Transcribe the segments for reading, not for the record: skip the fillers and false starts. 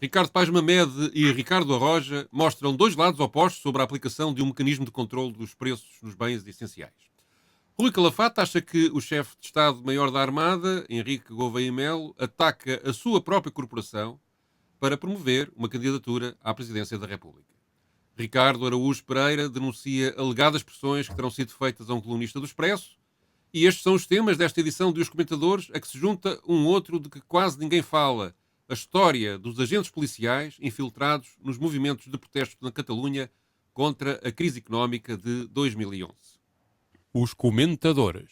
Ricardo Paes Mamed e Ricardo Arroja mostram dois lados opostos sobre a aplicação de um mecanismo de controle dos preços nos bens essenciais. Rui Calafate acha que o chefe de Estado-Maior da Armada, Henrique Gouveia Melo, ataca a sua própria corporação para promover uma candidatura à presidência da República. Ricardo Araújo Pereira denuncia alegadas pressões que terão sido feitas a um colunista do Expresso. E estes são os temas desta edição de Os Comentadores, a que se junta um outro de que quase ninguém fala: a história dos agentes policiais infiltrados nos movimentos de protesto na Catalunha contra a crise económica de 2011. Os Comentadores.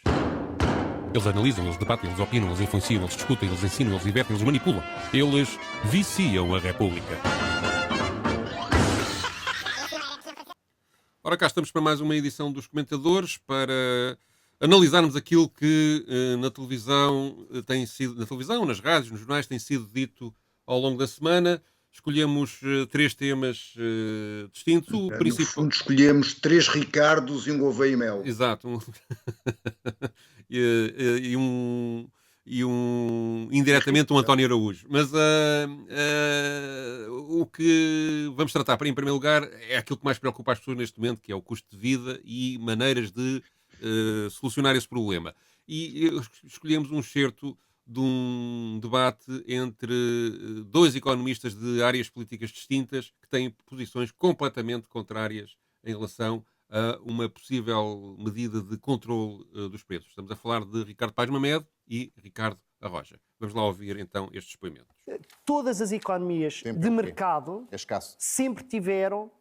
Eles analisam, eles debatem, eles opinam, eles influenciam, eles discutem, eles ensinam, eles divertem, eles manipulam. Eles viciam a República. Ora, cá estamos para mais uma edição dos Comentadores, para analisarmos aquilo que na televisão tem sido, na televisão, nas rádios, nos jornais, tem sido dito ao longo da semana. Escolhemos três temas distintos. O No fundo, escolhemos 3 Ricardos e um Gouveia Melo. Exato. Indiretamente um António Araújo. Mas o que vamos tratar, em primeiro lugar, é aquilo que mais preocupa as pessoas neste momento, que é o custo de vida e maneiras de solucionar esse problema. E escolhemos um excerto de um debate entre dois economistas de áreas políticas distintas que têm posições completamente contrárias em relação a uma possível medida de controle dos preços. Estamos a falar de Ricardo Paes Mamed e Ricardo Arroja. Vamos lá ouvir então estes depoimentos. Todas as economias de mercado sempre tiveram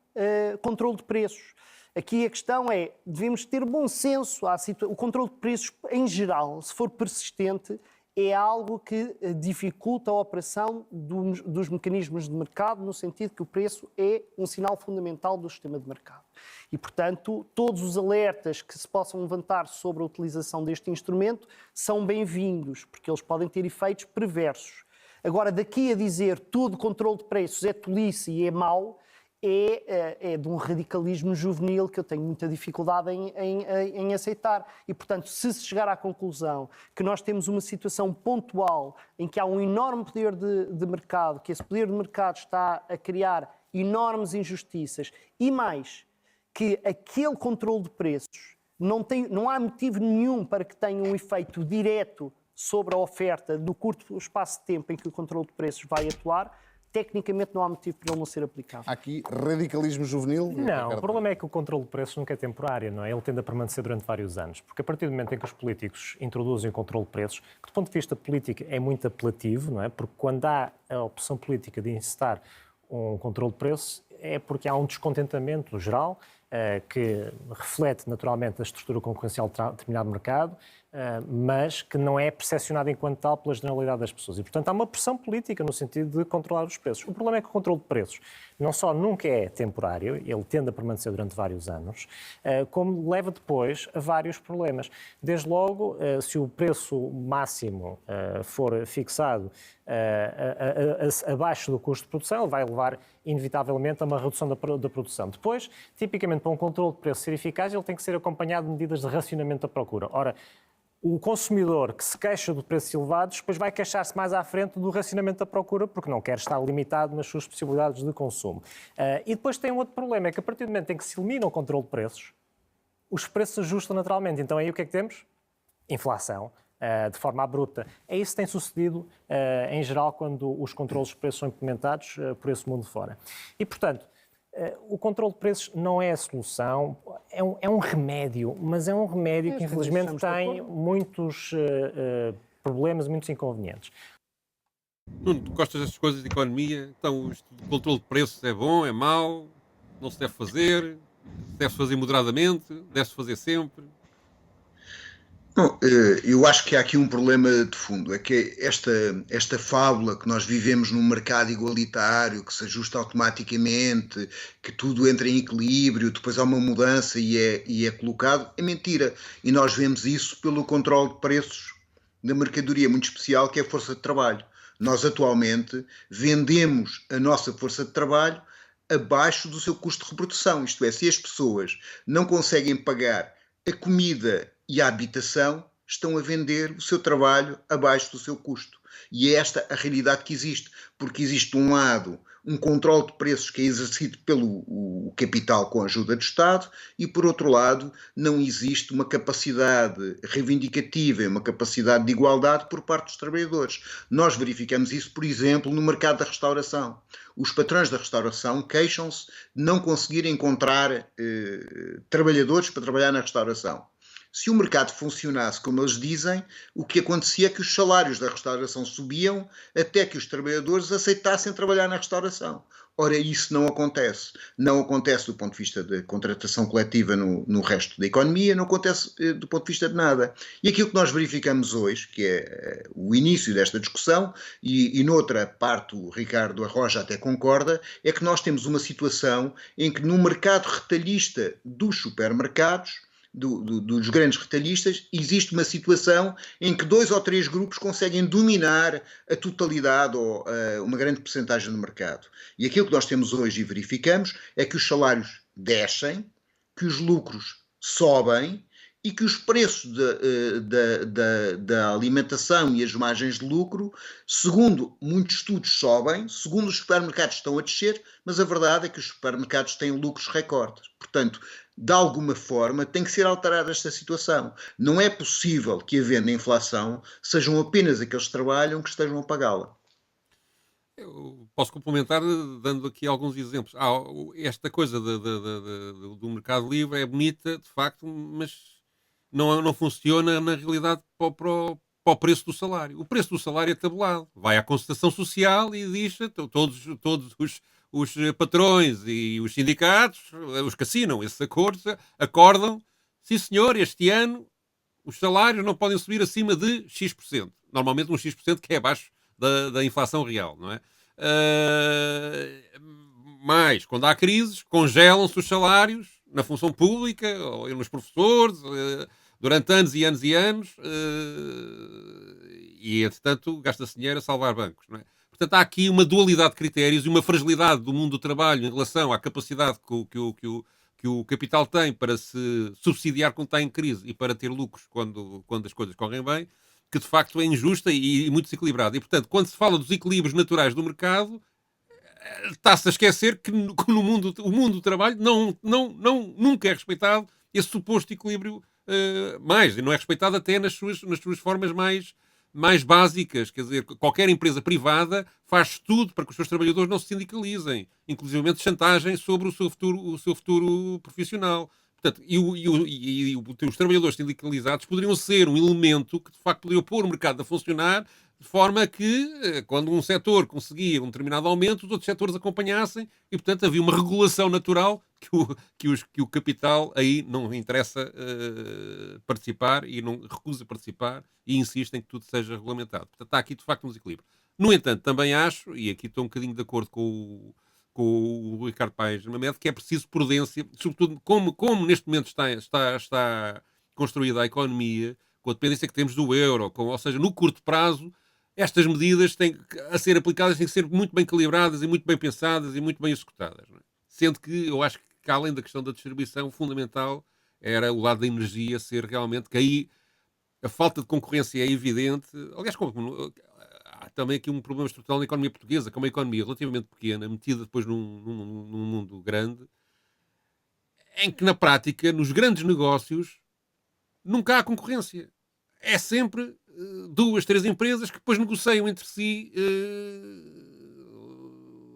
controle de preços. Aqui a questão é, devemos ter bom senso. O controle de preços, em geral, se for persistente, é algo que dificulta a operação dos mecanismos de mercado, no sentido que o preço é um sinal fundamental do sistema de mercado. E, portanto, todos os alertas que se possam levantar sobre a utilização deste instrumento são bem-vindos, porque eles podem ter efeitos perversos. Agora, daqui a dizer todo controle de preços é tolice e é mau, é de um radicalismo juvenil que eu tenho muita dificuldade em aceitar. E, portanto, se chegar à conclusão que nós temos uma situação pontual em que há um enorme poder de mercado, que esse poder de mercado está a criar enormes injustiças e mais, que aquele controle de preços não há motivo nenhum para que tenha um efeito direto sobre a oferta do curto espaço de tempo em que o controle de preços vai atuar, tecnicamente não há motivo para ele não ser aplicado. Há aqui radicalismo juvenil? Não, o problema é que o controle de preços nunca é temporário, não é? Ele tende a permanecer durante vários anos, porque a partir do momento em que os políticos introduzem o controle de preços, que do ponto de vista político é muito apelativo, não é? Porque quando há a opção política de incitar um controle de preços, é porque há um descontentamento geral que reflete naturalmente a estrutura concorrencial de determinado mercado, mas que não é percepcionado enquanto tal pela generalidade das pessoas. E, portanto, há uma pressão política no sentido de controlar os preços. O problema é que o controle de preços não só nunca é temporário, ele tende a permanecer durante vários anos, como leva depois a vários problemas. Desde logo, se o preço máximo for fixado abaixo do custo de produção, ele vai levar inevitavelmente a uma redução da produção. Depois, tipicamente, para um controle de preço ser eficaz, ele tem que ser acompanhado de medidas de racionamento da procura. Ora, o consumidor que se queixa de preços elevados, depois vai queixar-se mais à frente do racionamento da procura, porque não quer estar limitado nas suas possibilidades de consumo. E depois tem um outro problema, é que a partir do momento em que se elimina o controle de preços, os preços ajustam naturalmente. Então aí o que é que temos? Inflação. De forma abrupta. É isso que tem sucedido, em geral, quando os controles de preços são implementados por esse mundo fora. E, portanto, o controle de preços não é a solução, é um remédio, mas é um remédio que, infelizmente, tem muitos problemas e muitos inconvenientes. Nuno, tu gostas destas coisas de economia? Então, o controle de preços é bom, é mau? Não se deve fazer? Deve-se fazer moderadamente? Deve-se fazer sempre? Bom, eu acho que há aqui um problema de fundo, é que esta fábula que nós vivemos num mercado igualitário, que se ajusta automaticamente, que tudo entra em equilíbrio, depois há uma mudança e é colocado, é mentira. E nós vemos isso pelo controle de preços da mercadoria muito especial, que é a força de trabalho. Nós atualmente vendemos a nossa força de trabalho abaixo do seu custo de reprodução, isto é, se as pessoas não conseguem pagar a comida e a habitação, estão a vender o seu trabalho abaixo do seu custo. E é esta a realidade que existe, porque existe de um lado um controle de preços que é exercido pelo capital com a ajuda do Estado e, por outro lado, não existe uma capacidade reivindicativa e uma capacidade de igualdade por parte dos trabalhadores. Nós verificamos isso, por exemplo, no mercado da restauração. Os patrões da restauração queixam-se de não conseguirem encontrar trabalhadores para trabalhar na restauração. Se o mercado funcionasse como eles dizem, o que acontecia é que os salários da restauração subiam até que os trabalhadores aceitassem trabalhar na restauração. Ora, isso não acontece. Não acontece do ponto de vista da contratação coletiva no resto da economia, não acontece do ponto de vista de nada. E aquilo que nós verificamos hoje, que é o início desta discussão, e noutra parte o Ricardo Arroja até concorda, é que nós temos uma situação em que no mercado retalhista dos supermercados, dos grandes retalhistas, existe uma situação em que 2 ou 3 grupos conseguem dominar a totalidade ou uma grande percentagem do mercado. E aquilo que nós temos hoje e verificamos é que os salários descem, que os lucros sobem e que os preços da alimentação e as margens de lucro, segundo muitos estudos, sobem, segundo os supermercados estão a descer, mas a verdade é que os supermercados têm lucros recordes. Portanto, de alguma forma, tem que ser alterada esta situação. Não é possível que, havendo inflação, sejam apenas aqueles que trabalham que estejam a pagá-la. Eu posso complementar dando aqui alguns exemplos. Esta coisa do mercado livre é bonita, de facto, mas não funciona na realidade para o preço do salário. O preço do salário é tabelado. Vai à concertação social e diz todos os patrões e os sindicatos, os que assinam esses acordos, acordam, sim senhor, este ano os salários não podem subir acima de X%. Normalmente um X% que é abaixo da inflação real, não é? Mas, quando há crises, congelam-se os salários na função pública, ou nos professores, durante anos e anos e anos, e, entretanto, gasta-se dinheiro a salvar bancos, não é? Portanto, há aqui uma dualidade de critérios e uma fragilidade do mundo do trabalho em relação à capacidade que o capital tem para se subsidiar quando está em crise e para ter lucros quando as coisas correm bem, que de facto é injusta e muito desequilibrada. E, portanto, quando se fala dos equilíbrios naturais do mercado, está-se a esquecer que no mundo, o mundo do trabalho nunca é respeitado esse suposto equilíbrio mais, e não é respeitado até nas suas formas mais básicas. Quer dizer, qualquer empresa privada faz tudo para que os seus trabalhadores não se sindicalizem, inclusive chantagem sobre o seu futuro profissional. Portanto, os trabalhadores sindicalizados poderiam ser um elemento que, de facto, poderia pôr o mercado a funcionar de forma que, quando um setor conseguia um determinado aumento, os outros setores acompanhassem e, portanto, havia uma regulação natural que o capital aí não interessa participar e não recusa participar e insiste em que tudo seja regulamentado. Portanto, está aqui, de facto, um desequilíbrio. No entanto, também acho, e aqui estou um bocadinho de acordo com o Ricardo Paes Mamed, que é preciso prudência, sobretudo como neste momento está construída a economia, com a dependência que temos do euro, ou seja, no curto prazo, estas medidas a ser aplicadas têm que ser muito bem calibradas e muito bem pensadas e muito bem executadas. Não é? Sendo que eu acho que, além da questão da distribuição, fundamental era o lado da energia ser realmente, que aí a falta de concorrência é evidente. Aliás, há também aqui um problema estrutural na economia portuguesa, que é uma economia relativamente pequena, metida depois num mundo grande, em que, na prática, nos grandes negócios, nunca há concorrência. É sempre 2, 3 empresas que depois negociam entre si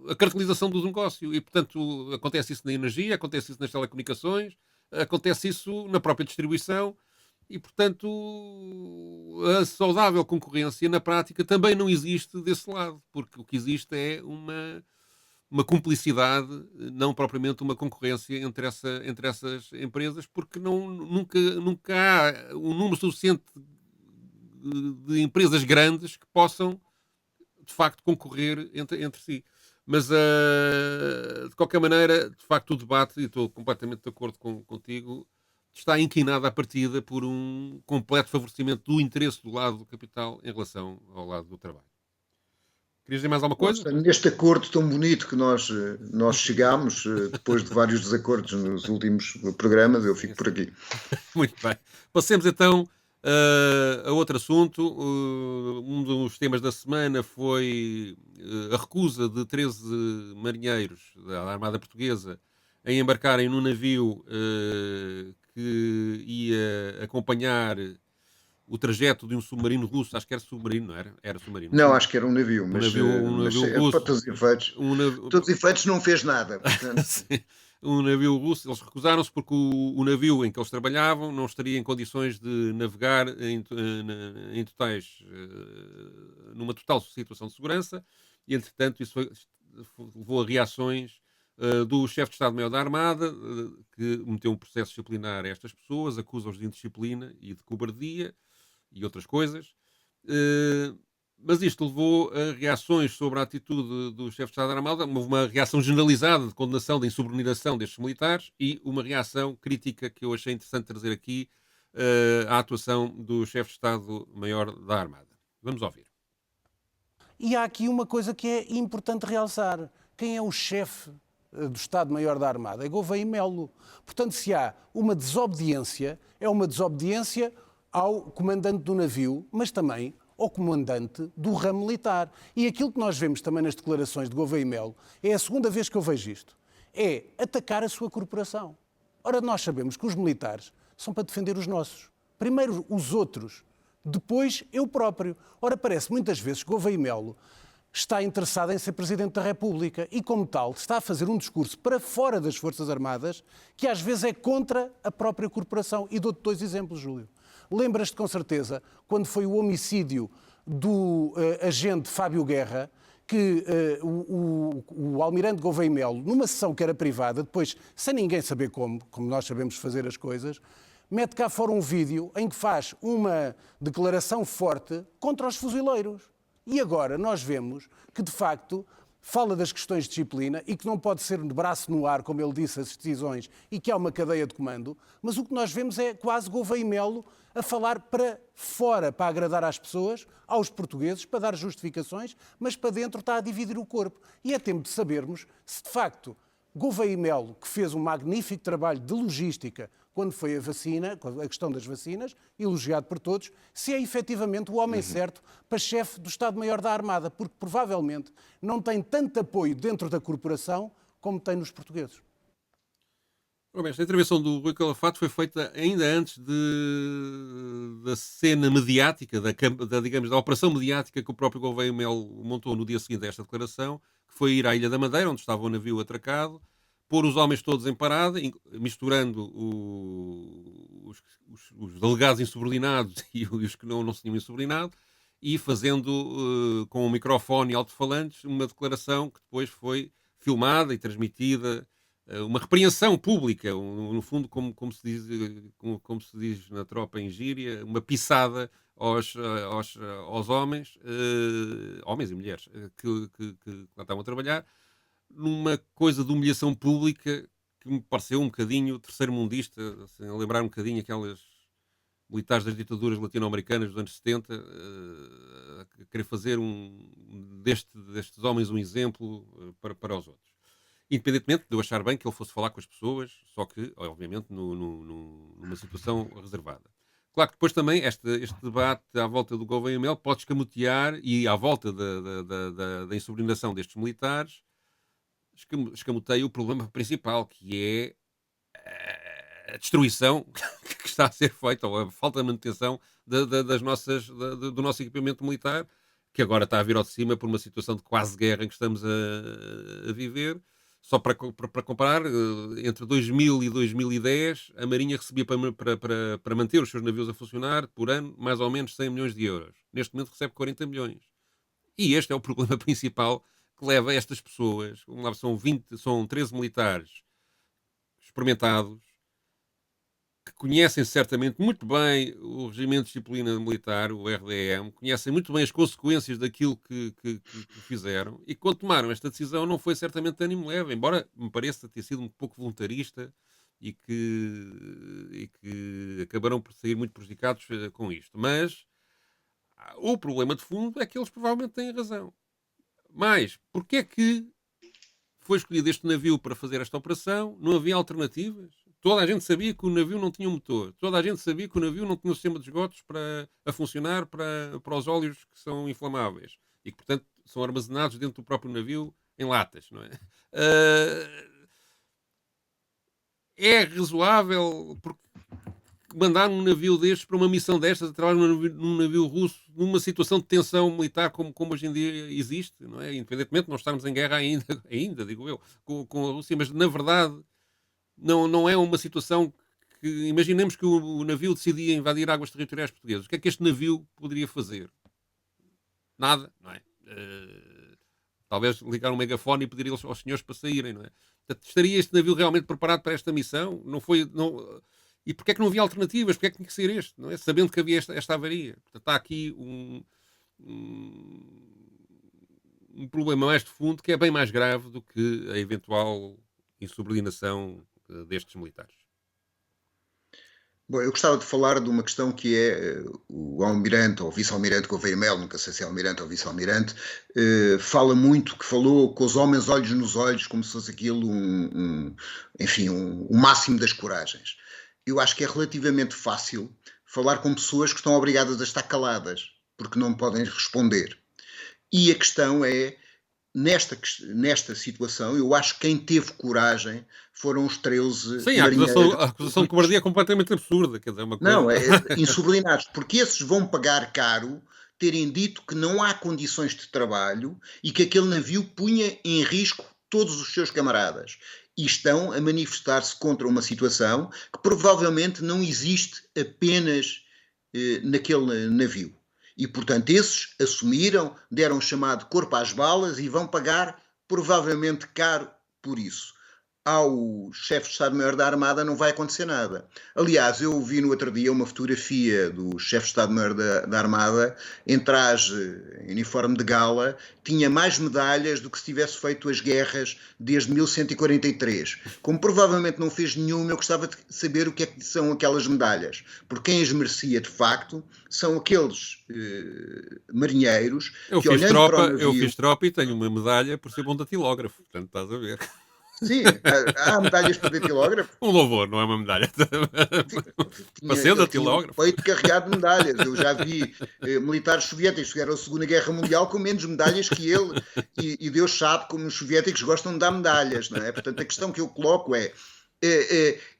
a cartelização do negócio. E, portanto, acontece isso na energia, acontece isso nas telecomunicações, acontece isso na própria distribuição. E, portanto, a saudável concorrência, na prática, também não existe desse lado. Porque o que existe é uma cumplicidade, não propriamente uma concorrência entre essas empresas, porque nunca há um número suficiente de empresas grandes que possam, de facto, concorrer entre si. Mas, de qualquer maneira, de facto, o debate, e estou completamente de acordo contigo, está inclinado à partida por um completo favorecimento do interesse do lado do capital em relação ao lado do trabalho. Querias dizer mais alguma coisa? Neste acordo tão bonito que nós chegámos, depois de vários desacordos nos últimos programas, eu fico por aqui. Muito bem. Passemos então A outro assunto, um dos temas da semana foi a recusa de 13 marinheiros da Armada Portuguesa em embarcarem num navio que ia acompanhar o trajeto de um submarino russo, acho que era submarino, não era? Era submarino. Não, acho que era um navio, Um mas, navio russo. para todos os efeitos não fez nada. Portanto... Um navio russo, eles recusaram-se porque o navio em que eles trabalhavam não estaria em condições de navegar numa total situação de segurança, e entretanto isso levou a reações do chefe de Estado-Maior da Armada, que meteu um processo disciplinar a estas pessoas, acusa-os de indisciplina e de cobardia e outras coisas. Mas isto levou a reações sobre a atitude do chefe de Estado da Armada. Houve uma reação generalizada de condenação da insubordinação destes militares e uma reação crítica que eu achei interessante trazer aqui à atuação do chefe de Estado-Maior da Armada. Vamos ouvir. E há aqui uma coisa que é importante realçar. Quem é o chefe do Estado-Maior da Armada? É Gouveia e Melo. Portanto, se há uma desobediência, é uma desobediência ao comandante do navio, mas também ao comandante do ramo militar. E aquilo que nós vemos também nas declarações de Gouveia e Melo, é a segunda vez que eu vejo isto, é atacar a sua corporação. Ora, nós sabemos que os militares são para defender os nossos. Primeiro os outros, depois eu próprio. Ora, parece muitas vezes que Gouveia e Melo está interessado em ser Presidente da República e, como tal, está a fazer um discurso para fora das Forças Armadas que às vezes é contra a própria corporação. E dou-te 2 exemplos, Júlio. Lembras-te com certeza, quando foi o homicídio do agente Fábio Guerra, que o almirante Gouveia e Melo, numa sessão que era privada, depois, sem ninguém saber como nós sabemos fazer as coisas, mete cá fora um vídeo em que faz uma declaração forte contra os fuzileiros. E agora nós vemos que, de facto, fala das questões de disciplina e que não pode ser de braço no ar, como ele disse, as decisões, e que há uma cadeia de comando, mas o que nós vemos é quase Gouveia e Melo a falar para fora, para agradar às pessoas, aos portugueses, para dar justificações, mas para dentro está a dividir o corpo. E é tempo de sabermos se, de facto, Gouveia e Melo, que fez um magnífico trabalho de logística quando foi a vacina, a questão das vacinas, elogiado por todos, se é efetivamente o homem certo para chefe do Estado-Maior da Armada, porque provavelmente não tem tanto apoio dentro da corporação como tem nos portugueses. Esta intervenção do Rui Calafato foi feita ainda antes da cena mediática, digamos, da operação mediática que o próprio Gouveia e Melo montou no dia seguinte a esta declaração, que foi ir à Ilha da Madeira, onde estava o navio atracado, pôr os homens todos em parada, misturando os delegados insubordinados e os que não se tinham insubordinado, e fazendo com um microfone e alto-falantes uma declaração que depois foi filmada e transmitida, uma repreensão pública, no fundo, como se diz na tropa em gíria, uma pisada aos homens, homens e mulheres, que lá estavam a trabalhar, numa coisa de humilhação pública que me pareceu um bocadinho terceiro-mundista, assim, a lembrar um bocadinho aquelas militares das ditaduras latino-americanas dos anos 70, a querer fazer destes homens um exemplo para os outros. Independentemente de eu achar bem que ele fosse falar com as pessoas, só que, obviamente, numa situação reservada. Claro que depois também este debate à volta do Gouveia e Melo pode escamotear, e à volta da insubordinação destes militares, escamoteia o problema principal, que é a destruição que está a ser feita, ou a falta de manutenção do nosso equipamento militar, que agora está a vir ao de cima por uma situação de quase guerra em que estamos a viver. Só para comparar, entre 2000 e 2010, a Marinha recebia para manter os seus navios a funcionar, por ano, mais ou menos 100 milhões de euros. Neste momento recebe 40 milhões. E este é o problema principal que leva estas pessoas, são 13 militares experimentados, que conhecem certamente muito bem o Regimento de Disciplina Militar, o RDM, conhecem muito bem as consequências daquilo que fizeram, e quando tomaram esta decisão não foi certamente de ânimo leve, embora me pareça ter sido um pouco voluntarista e que acabaram por sair muito prejudicados com isto. Mas o problema de fundo é que eles provavelmente têm razão. Mas, porquê é que foi escolhido este navio para fazer esta operação? Não havia alternativas? Toda a gente sabia que o navio não tinha um motor. Toda a gente sabia que o navio não tinha um sistema de esgotos a funcionar para os óleos que são inflamáveis. E que, portanto, são armazenados dentro do próprio navio em latas, não é? É razoável mandar um navio destes para uma missão destas, a trabalhar num navio russo, numa situação de tensão militar como hoje em dia existe, não é? Independentemente de não estarmos em guerra ainda digo eu, com a Rússia, mas na verdade não é uma situação que... Imaginemos que o navio decidia invadir águas territoriais portuguesas. O que é que este navio poderia fazer? Nada, não é? Talvez ligar um megafone e pedir aos senhores para saírem, não é? Portanto, estaria este navio realmente preparado para esta missão? Não foi... Não... E porquê é que não havia alternativas? Porquê é que tinha que ser este? Não é? Sabendo que havia esta avaria. Portanto, está aqui um problema mais de fundo que é bem mais grave do que a eventual insubordinação destes militares. Bom, eu gostava de falar de uma questão que é o almirante ou vice-almirante Gouveia Melo, nunca sei se é almirante ou vice-almirante, fala muito, que falou com os homens olhos nos olhos, como se fosse aquilo o máximo das coragens. Eu acho que é relativamente fácil falar com pessoas que estão obrigadas a estar caladas, porque não podem responder. E a questão é, nesta situação, eu acho que quem teve coragem foram os 13 Sim, a acusação de cobardia é completamente absurda. Quer dizer, uma coisa... Não, insubordinados, porque esses vão pagar caro terem dito que não há condições de trabalho e que aquele navio punha em risco todos os seus camaradas. E estão a manifestar-se contra uma situação que provavelmente não existe apenas naquele navio. E, portanto, esses assumiram, deram o chamado corpo às balas e vão pagar provavelmente caro por isso. Ao chefe de Estado-Maior da Armada não vai acontecer nada. Aliás, eu vi no outro dia uma fotografia do chefe de Estado-Maior da Armada em traje, em uniforme de gala, tinha mais medalhas do que se tivesse feito as guerras desde 1143. Como provavelmente não fez nenhuma, eu gostava de saber o que é que são aquelas medalhas. Porque quem as merecia, de facto, são aqueles marinheiros que, olhando para o navio... Eu fiz tropa e tenho uma medalha por ser bom datilógrafo. Portanto, estás a ver... Sim, há medalhas para datilógrafo. Um louvor, não é uma medalha. Para ser datilógrafo. Peito carregado de medalhas. Eu já vi militares soviéticos que eram a Segunda Guerra Mundial com menos medalhas que ele. E Deus sabe como os soviéticos gostam de dar medalhas, não é? Portanto, a questão que eu coloco é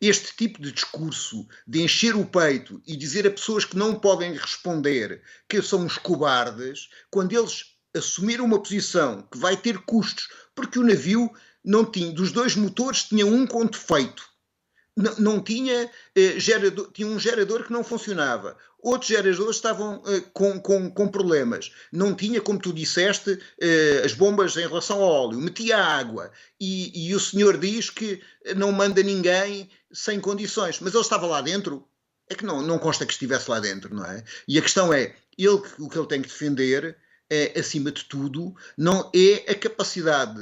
este tipo de discurso de encher o peito e dizer a pessoas que não podem responder que são uns cobardes, quando eles assumiram uma posição que vai ter custos, porque o navio... não tinha, dos dois motores tinha um com defeito, não tinha gerador, tinha um gerador que não funcionava, outros geradores estavam com problemas, não tinha, como tu disseste, as bombas em relação ao óleo, metia água e o senhor diz que não manda ninguém sem condições, mas ele estava lá dentro, é que não consta que estivesse lá dentro, não é? E a questão é, o que ele tem que defender acima de tudo, não é a capacidade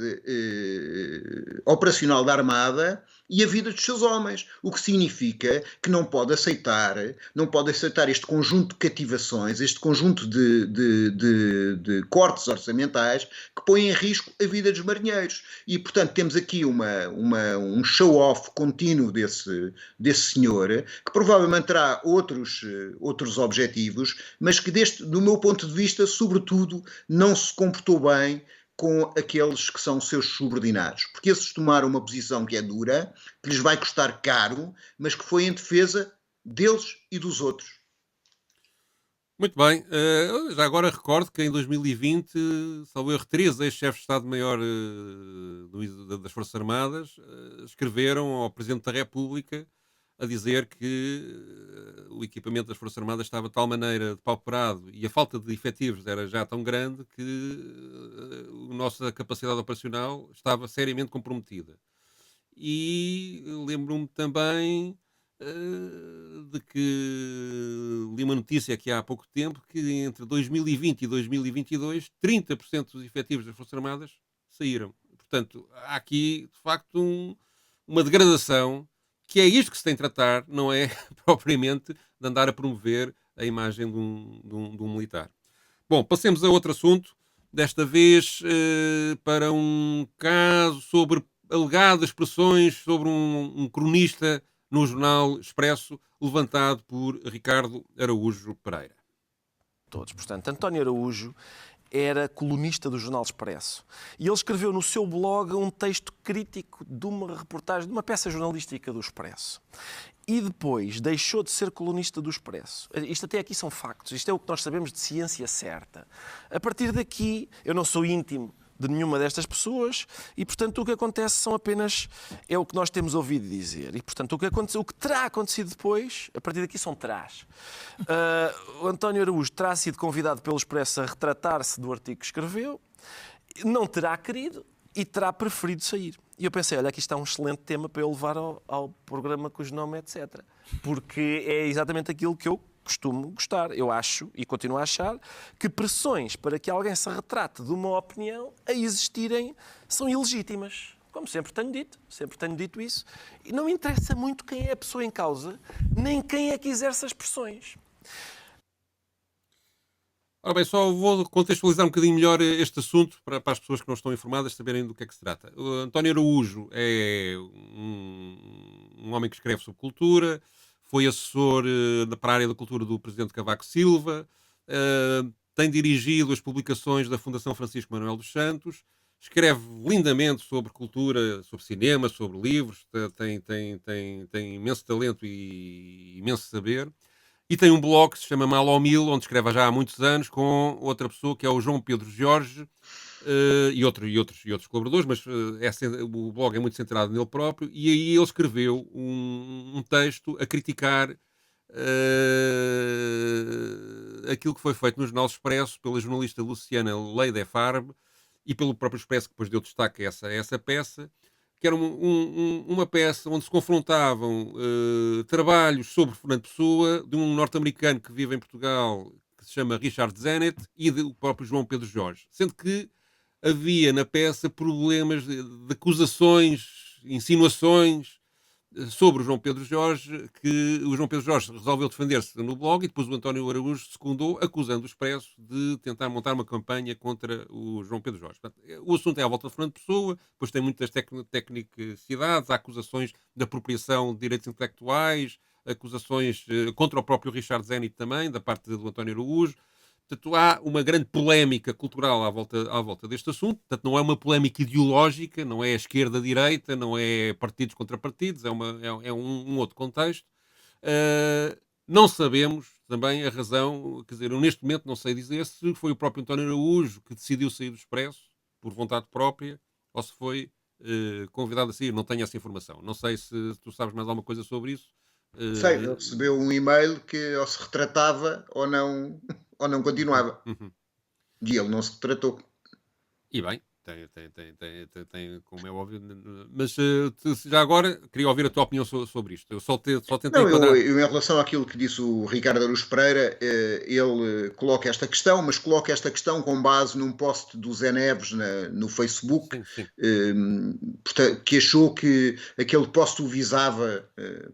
operacional da Armada e a vida dos seus homens, o que significa que não pode aceitar este conjunto de cativações, este conjunto de cortes orçamentais que põem em risco a vida dos marinheiros. E, portanto, temos aqui um show-off contínuo desse senhor, que provavelmente terá outros objetivos, mas que, do meu ponto de vista, sobretudo, não se comportou bem com aqueles que são seus subordinados, porque esses tomaram uma posição que é dura, que lhes vai custar caro, mas que foi em defesa deles e dos outros. Muito bem. Já agora recordo que em 2020, salvo erro, 3 ex-chefes de Estado-Maior das Forças Armadas escreveram ao Presidente da República a dizer que o equipamento das Forças Armadas estava de tal maneira depauperado e a falta de efetivos era já tão grande que a nossa capacidade operacional estava seriamente comprometida. E lembro-me também de que li uma notícia aqui há pouco tempo que entre 2020 e 2022 30% dos efetivos das Forças Armadas saíram. Portanto, há aqui, de facto, uma degradação, que é isto que se tem de tratar, não é propriamente de andar a promover a imagem de um militar. Bom, passemos a outro assunto, desta vez para um caso sobre alegadas pressões sobre um cronista no jornal Expresso, levantado por Ricardo Araújo Pereira. Todos. Portanto, António Araújo era colunista do Jornal Expresso. E ele escreveu no seu blog um texto crítico de uma reportagem, de uma peça jornalística do Expresso. E depois deixou de ser colunista do Expresso. Isto até aqui são factos. Isto é o que nós sabemos de ciência certa. A partir daqui, eu não sou íntimo de nenhuma destas pessoas e, portanto, o que acontece são apenas... É o que nós temos ouvido dizer. E, portanto, o que terá acontecido depois, a partir daqui são terás. O António Araújo terá sido convidado pelo Expresso a retratar-se do artigo que escreveu, não terá querido e terá preferido sair. E eu pensei, olha, aqui está um excelente tema para eu levar ao programa cujo nome é etc. Porque é exatamente aquilo que eu costumo gostar. Eu acho, e continuo a achar, que pressões para que alguém se retrate de uma opinião a existirem são ilegítimas. Como sempre tenho dito isso. E não interessa muito quem é a pessoa em causa, nem quem é que exerce as pressões. Ora bem, só vou contextualizar um bocadinho melhor este assunto para as pessoas que não estão informadas saberem do que é que se trata. O António Araújo é um homem que escreve sobre cultura, foi assessor para a área da cultura do presidente Cavaco Silva, tem dirigido as publicações da Fundação Francisco Manuel dos Santos, escreve lindamente sobre cultura, sobre cinema, sobre livros, tem imenso talento e imenso saber. E tem um blog que se chama Mal ao Mil, onde escreve já há muitos anos, com outra pessoa que é o João Pedro Jorge, e outros colaboradores, mas o blog é muito centrado nele próprio, e aí ele escreveu um texto a criticar aquilo que foi feito no Jornal Expresso pela jornalista Luciana Leide Farb e pelo próprio Expresso, que depois deu destaque a essa peça, que era uma peça onde se confrontavam trabalhos sobre Fernando Pessoa, de um norte-americano que vive em Portugal, que se chama Richard Zenett, e do próprio João Pedro Jorge. Sendo que havia na peça problemas de acusações, insinuações sobre o João Pedro Jorge, que o João Pedro Jorge resolveu defender-se no blog e depois o António Araújo secundou, acusando o Expresso de tentar montar uma campanha contra o João Pedro Jorge. Portanto, o assunto é à volta de Fernando Pessoa, depois tem muitas tecnicidades, há acusações de apropriação de direitos intelectuais, acusações contra o próprio Richard Zenit também, da parte do António Araújo. Portanto, há uma grande polémica cultural à volta deste assunto. Portanto, não é uma polémica ideológica, não é a esquerda-direita, não é partidos contra partidos, é um outro contexto. Não sabemos também a razão, quer dizer, eu neste momento não sei dizer se foi o próprio António Araújo que decidiu sair do Expresso por vontade própria ou se foi convidado a sair. Não tenho essa informação. Não sei se tu sabes mais alguma coisa sobre isso. Sei, ele recebeu um e-mail que ou se retratava ou não continuava. E ele não se retratou. E bem, tem, como é óbvio, mas já agora queria ouvir a tua opinião sobre isto. Eu só tentei enquadrar... eu, em relação àquilo que disse o Ricardo Araújo Pereira, ele coloca esta questão, mas coloca esta questão com base num post do Zé Neves no Facebook, sim. Que achou que aquele post o visava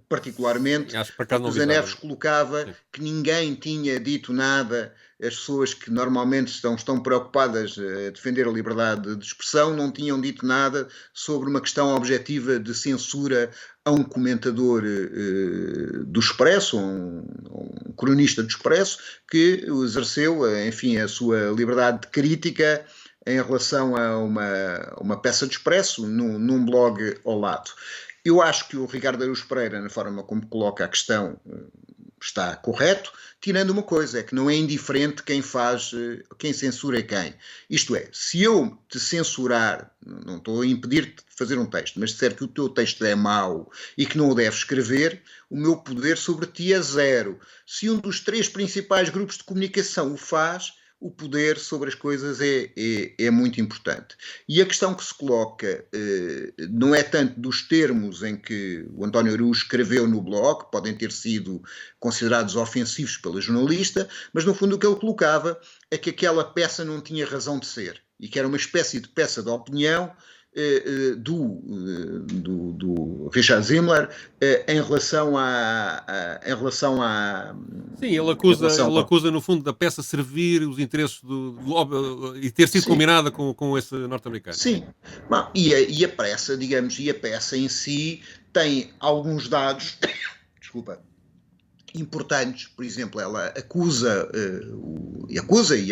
particularmente. Acho que para cá não o Zé Neves visava. colocava que ninguém tinha dito nada. As pessoas que normalmente estão preocupadas a defender a liberdade de expressão não tinham dito nada sobre uma questão objetiva de censura a um comentador do Expresso, um cronista do Expresso, que exerceu, enfim, a sua liberdade de crítica em relação a uma peça de Expresso num blog ao lado. Eu acho que o Ricardo Araújo Pereira, na forma como coloca a questão, está correto, tirando uma coisa, é que não é indiferente quem censura quem. Isto é, se eu te censurar, não estou a impedir-te de fazer um texto, mas disser que o teu texto é mau e que não o deves escrever, o meu poder sobre ti é zero. Se um dos 3 principais grupos de comunicação o faz, o poder sobre as coisas é muito importante. E a questão que se coloca não é tanto dos termos em que o António Araújo escreveu no blog, que podem ter sido considerados ofensivos pela jornalista, mas no fundo o que ele colocava é que aquela peça não tinha razão de ser e que era uma espécie de peça de opinião do Richard Zimmler em relação a Sim, ele acusa, no fundo, da peça servir os interesses e ter sido combinada com esse norte-americano. Sim, bom, e a peça em si tem alguns dados, desculpa, importantes. Por exemplo, ela acusa, e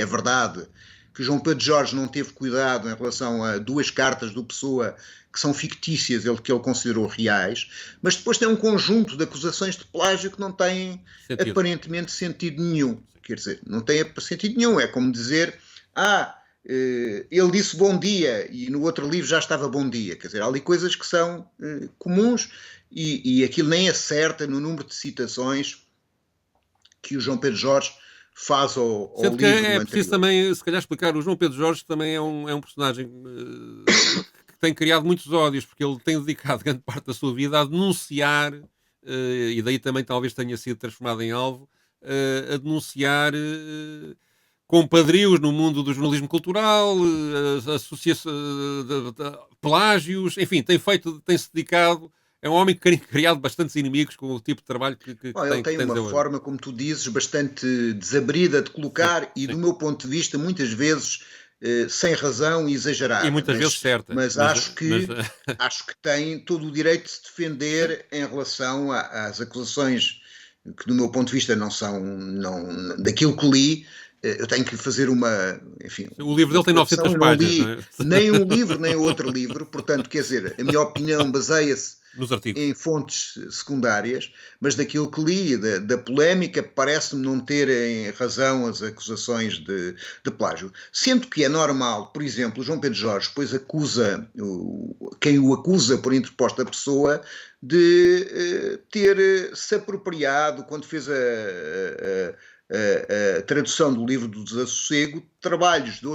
é verdade, que João Pedro Jorge não teve cuidado em relação a 2 cartas do Pessoa que são fictícias, que ele considerou reais, mas depois tem um conjunto de acusações de plágio que não têm aparentemente sentido nenhum. Quer dizer, não tem sentido nenhum. É como dizer, ele disse bom dia e no outro livro já estava bom dia. Quer dizer, há ali coisas que são comuns e aquilo nem acerta no número de citações que o João Pedro Jorge faz ao livro que é anterior. preciso também, se calhar, explicar. O João Pedro Jorge também é um personagem que tem criado muitos ódios, porque ele tem dedicado grande parte da sua vida a denunciar, e daí também talvez tenha sido transformado em alvo, a denunciar compadrios no mundo do jornalismo cultural, plágios, enfim, tem-se dedicado. É um homem que tem criado bastantes inimigos com o tipo de trabalho que ele tem uma forma, como tu dizes, bastante desabrida de colocar e, do meu ponto de vista, muitas vezes sem razão e exagerada. E muitas vezes certa. Mas acho que tem todo o direito de se defender em relação às acusações que, do meu ponto de vista, não são daquilo que li. Eu tenho que fazer enfim... O livro dele tem 900 páginas. Não li nem um livro, nem outro livro. Portanto, quer dizer, a minha opinião baseia-se em fontes secundárias, mas daquilo que li, da polémica, parece-me não terem razão as acusações de plágio. Sendo que é normal, por exemplo, João Pedro Jorge depois acusa, quem o acusa por interposta pessoa, de ter se apropriado, quando fez a tradução do livro do Desassossego, trabalhos de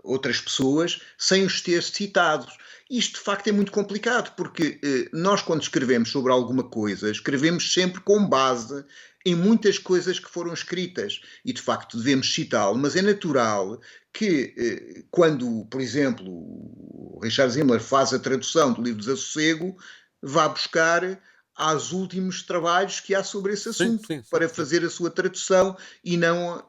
outras pessoas sem os ter citado. Isto, de facto, é muito complicado, porque nós, quando escrevemos sobre alguma coisa, escrevemos sempre com base em muitas coisas que foram escritas e, de facto, devemos citá-lo, mas é natural que, quando, por exemplo, o Richard Zimmler faz a tradução do livro Desassossego, vá buscar aos últimos trabalhos que há sobre esse assunto, para fazer a sua tradução e não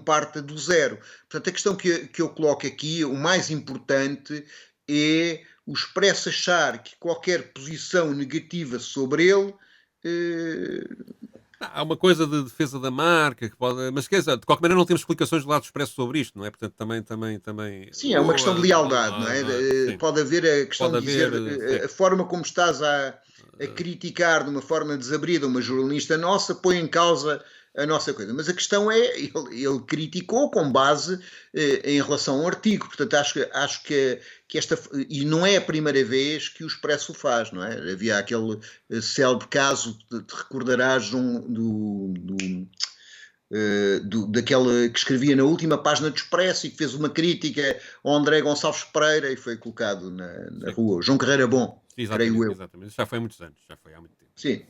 parta do zero. Portanto, a questão que eu coloco aqui, o mais importante é o Expresso achar que qualquer posição negativa sobre ele... Há uma coisa de defesa da marca, que pode... mas quer dizer, de qualquer maneira não temos explicações do lado do Expresso sobre isto, não é? Portanto, também... Sim, é uma questão de lealdade, não é? Pode haver a questão de dizer a forma como estás a criticar de uma forma desabrida uma jornalista nossa põe em causa a nossa coisa. Mas a questão é, ele criticou com base em relação ao artigo. Portanto, acho que esta... E não é a primeira vez que o Expresso faz, não é? Havia aquele célebre caso, te recordarás, daquele que escrevia na última página do Expresso e que fez uma crítica ao André Gonçalves Pereira e foi colocado na rua. João Carreira Bom, creio eu. Exatamente. Isso já foi há muitos anos, já foi há muito tempo. Sim.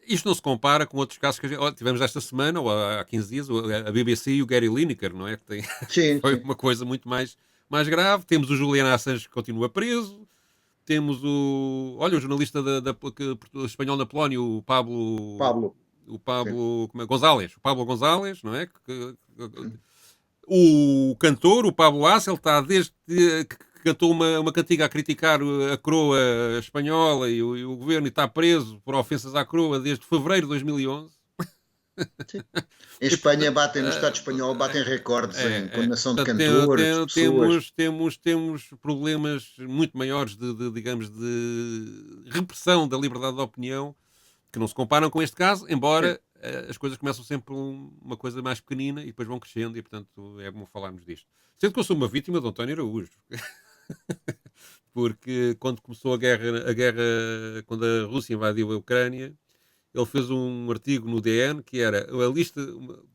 Isto não se compara com outros casos que tivemos esta semana, ou há 15 dias, a BBC e o Gary Lineker, não é? Que foi uma coisa muito mais grave. Temos o Julian Assange que continua preso. Temos o jornalista espanhol na Polónia, o Pablo González, não é? O cantor, o Pablo Hasél, está desde que cantou uma cantiga a criticar a coroa espanhola e o governo e está preso por ofensas à coroa desde fevereiro de 2011. Sim. Em Espanha no Estado espanhol batem recordes em condenação de cantores, pessoas. Temos problemas muito maiores digamos, de repressão da liberdade de opinião que não se comparam com este caso, embora as coisas começam sempre uma coisa mais pequenina e depois vão crescendo e, portanto, é bom falarmos disto. Sendo que eu sou uma vítima de António Araújo. Porque quando começou a guerra, quando a Rússia invadiu a Ucrânia, ele fez um artigo no DN que era a lista,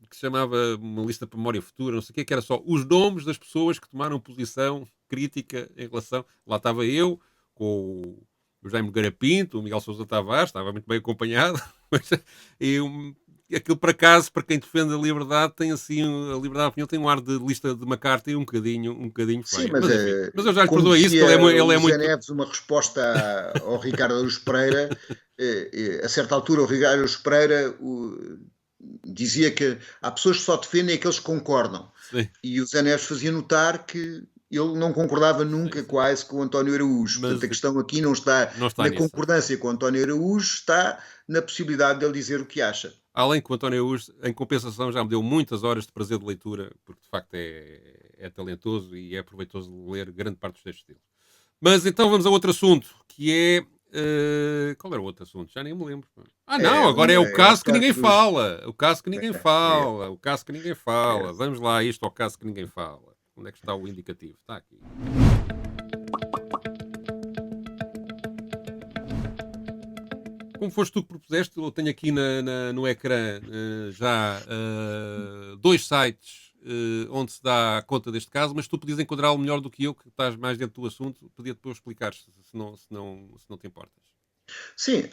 que se chamava uma lista para memória futura, não sei o quê, que era só os nomes das pessoas que tomaram posição crítica em relação... Lá estava eu, com o Jaime Nogueira Pinto, o Miguel Sousa Tavares, estava muito bem acompanhado, e aquilo por acaso, para quem defende a liberdade, tem assim, a liberdade de opinião tem um ar de lista de McCarthy um bocadinho Sim, feio. mas, Enfim, mas eu já lhe como perdoei isso, que dizia ele é o Zé muito... Neves, uma resposta ao Ricardo Araújo Pereira, a certa altura o Ricardo Araújo Pereira dizia que há pessoas que só defendem aqueles que concordam. Sim. E o Zé Neves fazia notar que ele não concordava nunca quase com o António Araújo. Mas Portanto, a questão aqui não está na nisso. concordância com o António Araújo, está na possibilidade dele dizer o que acha. Além que o António Araújo, em compensação, já me deu muitas horas de prazer de leitura, porque de facto é talentoso e é proveitoso ler grande parte dos textos dele. Mas então vamos a outro assunto, que é... qual era o outro assunto? Já nem me lembro. Não, agora é o caso que ninguém fala. O caso que ninguém fala. O caso que ninguém fala. Vamos lá, isto ao caso que ninguém fala. Onde é que está o indicativo? Está aqui. Como foste tu que propuseste, eu tenho aqui no ecrã já 2 sites onde se dá conta deste caso, mas tu podias enquadrá-lo melhor do que eu, que estás mais dentro do assunto, podia depois explicar se não te importas. Sim,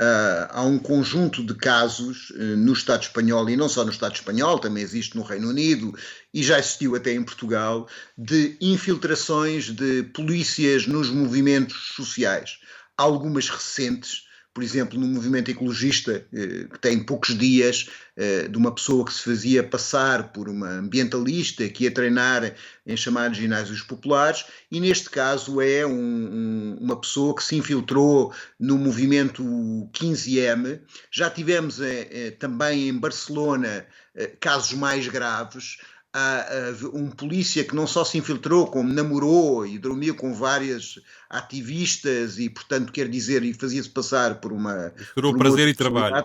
há um conjunto de casos no Estado espanhol, e não só no Estado espanhol, também existe no Reino Unido e já existiu até em Portugal, de infiltrações de polícias nos movimentos sociais. Há algumas recentes, por exemplo, no movimento ecologista, que tem poucos dias, de uma pessoa que se fazia passar por uma ambientalista que ia treinar em chamados ginásios populares, e neste caso é uma pessoa que se infiltrou no movimento 15M. Já tivemos também em Barcelona casos mais graves. Há um polícia que não só se infiltrou, como namorou e dormiu com várias ativistas e, portanto, quer dizer, e fazia-se passar por uma... Misturou prazer e trabalho.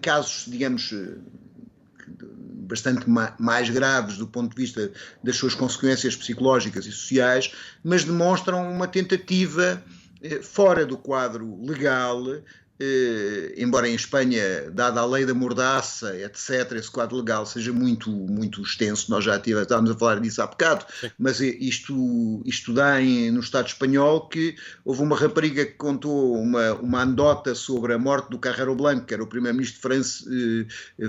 Casos, digamos, bastante mais graves do ponto de vista das suas consequências psicológicas e sociais, mas demonstram uma tentativa fora do quadro legal, embora em Espanha, dada a lei da mordaça, etc., esse quadro legal seja muito, muito extenso, nós já estávamos a falar disso há bocado, mas isto dá no Estado espanhol que houve uma rapariga que contou uma anedota sobre a morte do Carrero Blanco, que era o primeiro-ministro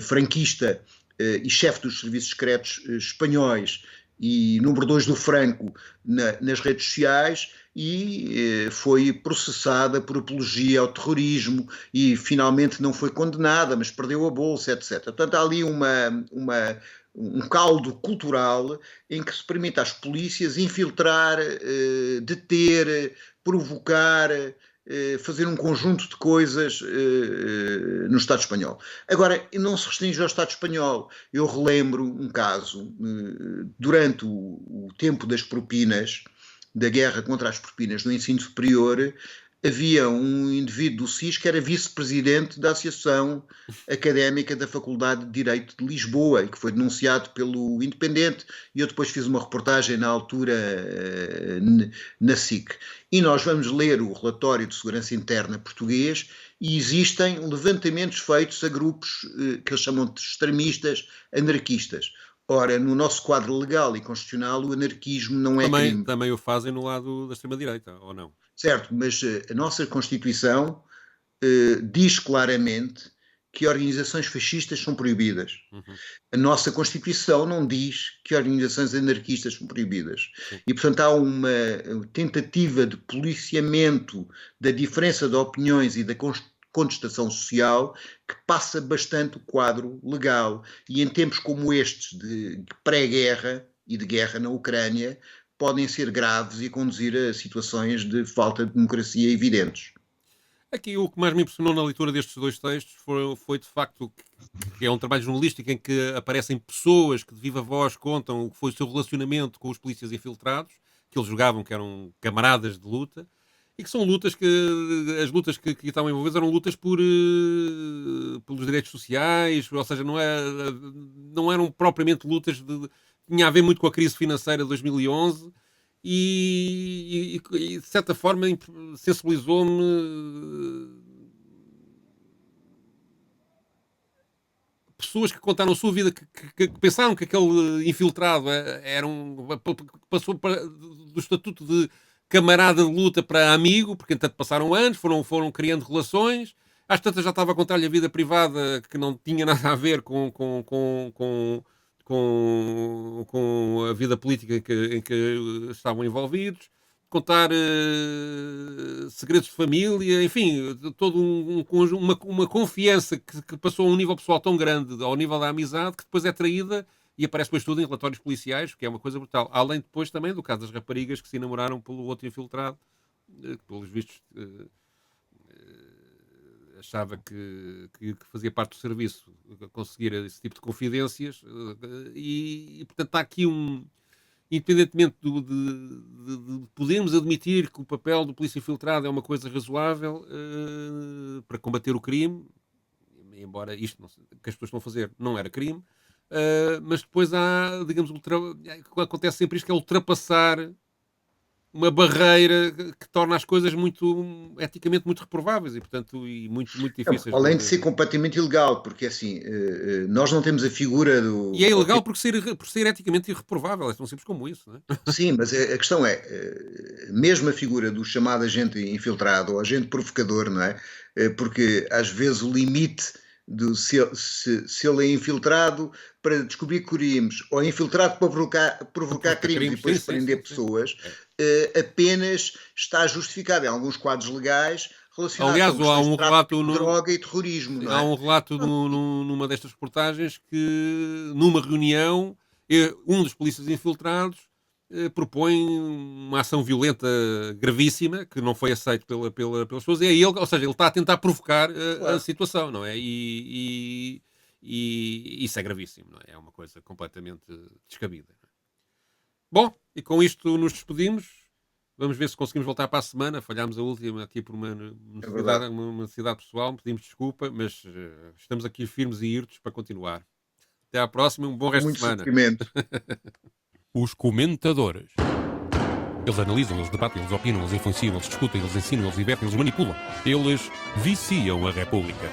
franquista e chefe dos serviços secretos espanhóis e número 2 do Franco nas redes sociais, e foi processada por apologia ao terrorismo e finalmente não foi condenada, mas perdeu a bolsa, etc. Portanto, há ali um caldo cultural em que se permite às polícias infiltrar, deter, provocar, fazer um conjunto de coisas no Estado espanhol. Agora, não se restringe ao Estado espanhol. Eu relembro um caso, durante o tempo das propinas, da guerra contra as propinas no ensino superior, havia um indivíduo do SIS que era vice-presidente da Associação Académica da Faculdade de Direito de Lisboa e que foi denunciado pelo Independente, e eu depois fiz uma reportagem na altura na SIC. E nós vamos ler o relatório de segurança interna português e existem levantamentos feitos a grupos que eles chamam de extremistas anarquistas. Ora, no nosso quadro legal e constitucional, o anarquismo não é crime. Também o fazem no lado da extrema-direita, ou não? Certo, mas a nossa Constituição diz claramente que organizações fascistas são proibidas. A nossa Constituição não diz que organizações anarquistas são proibidas. E, portanto, há uma tentativa de policiamento da diferença de opiniões e da contestação social que passa bastante o quadro legal. E em tempos como estes de pré-guerra e de guerra na Ucrânia, podem ser graves e conduzir a situações de falta de democracia evidentes. Aqui o que mais me impressionou na leitura destes 2 textos foi de facto que é um trabalho jornalístico em que aparecem pessoas que de viva voz contam o que foi o seu relacionamento com os polícias infiltrados, que eles julgavam que eram camaradas de luta, e que são lutas as lutas que estavam envolvidas eram lutas pelos direitos sociais, ou seja, não eram propriamente lutas tinha a ver muito com a crise financeira de 2011 e de certa forma sensibilizou-me pessoas que contaram a sua vida, que pensaram que aquele infiltrado passou do estatuto de camarada de luta para amigo, porque entanto passaram anos, foram criando relações, Às tantas já estava a contar-lhe a vida privada que não tinha nada a ver com a vida política em que estavam envolvidos, contar segredos de família, enfim, todo uma confiança que passou a um nível pessoal tão grande, ao nível da amizade, que depois é traída e aparece depois tudo em relatórios policiais, que é uma coisa brutal. Além depois também do caso das raparigas que se enamoraram pelo outro infiltrado, que pelos vistos achava que fazia parte do serviço conseguir esse tipo de confidências e portanto está aqui independentemente de podermos admitir que o papel do polícia infiltrado é uma coisa razoável para combater o crime, embora isto que as pessoas estão a fazer não era crime, mas depois há, digamos, acontece sempre isto, que é ultrapassar uma barreira que torna as coisas eticamente muito reprováveis e, portanto, muito difíceis. Além de ser completamente ilegal, porque assim, nós não temos a figura do... E é ilegal por ser eticamente irreprovável, é tão simples como isso, não é? Sim, mas a questão é, mesmo a figura do chamado agente infiltrado ou agente provocador, não é? Porque às vezes o limite se ele é infiltrado para descobrir crimes ou é infiltrado para provocar crimes e depois prender pessoas, apenas está justificado em alguns quadros legais relacionados com questões de droga e terrorismo. Não é? Há um relato numa destas reportagens que numa reunião um dos polícias infiltrados propõe uma ação violenta gravíssima que não foi aceito pelas pessoas, ou seja, ele está a tentar provocar a situação, não é? E isso é gravíssimo, não é? É uma coisa completamente descabida. Bom, e com isto nos despedimos. Vamos ver se conseguimos voltar para a semana. Falhámos a última aqui por uma necessidade pessoal, pedimos desculpa, mas estamos aqui firmes e irtos para continuar. Até à próxima, um bom resto de semana. Os comentadores. Eles analisam, eles debatem, eles opinam, eles influenciam, eles discutem, eles ensinam, eles divertem, eles manipulam. Eles viciam a República.